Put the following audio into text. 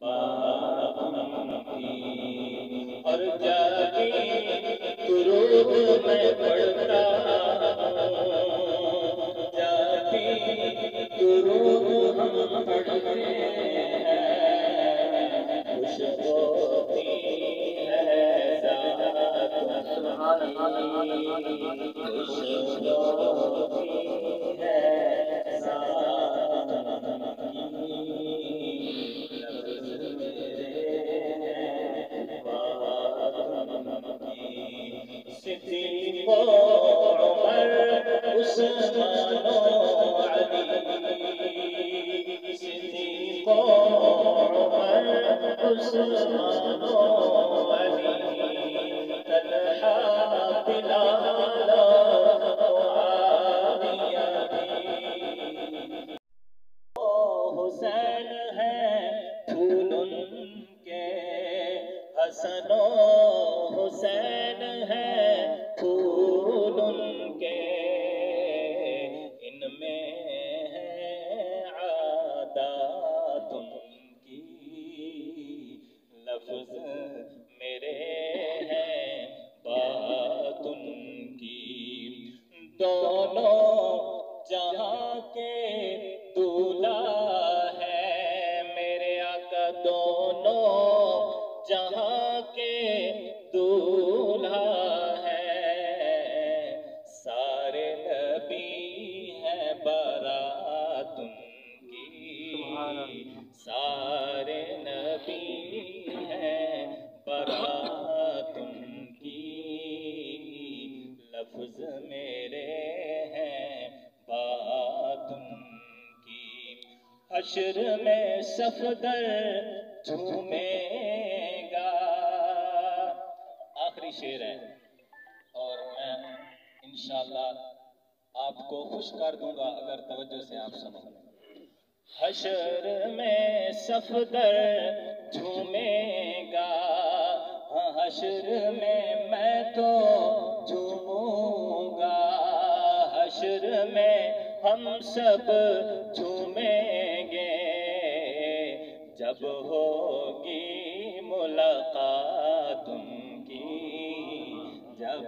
بات کی، اور جب بھی درود میں پڑھتا ہوں، جب بھی درود ہم پڑھتے ہیں، خوش ہوتی ہے ذات کی، خوش ہوتی ہے ذات کی، لفظ میرے ہیں بات کی، صدیق و عمر عثمان و علی، صدیق و عمر عثمان و علی، طلحہ بلال معاویہ بھی، حسین ہے پھول ان کے، حسن و حسین ہے پھول ان کے، ان میں ہے عادات ان کی، لفظ میرے ہیں بات ان کی، دونوں جہاں کے دولہا ہے میرے آقا، دونوں جہاں کے دولہا ہے، سارے نبی ہیں بارات ان کی، سارے نبی ہیں بارات ان کی، لفظ میرے ہیں بات ان کی، حشر میں صفدر جھومے گا، آخری شعر ہے اور میں انشاءاللہ آپ کو خوش کر دوں گا اگر توجہ سے آپ سنو۔ حشر میں صفدر جھومے گا، ہاں حشر میں تو جھوموں گا، حشر میں ہم سب جھومیں گے، جب ہوگی ملاقات ان کی، جب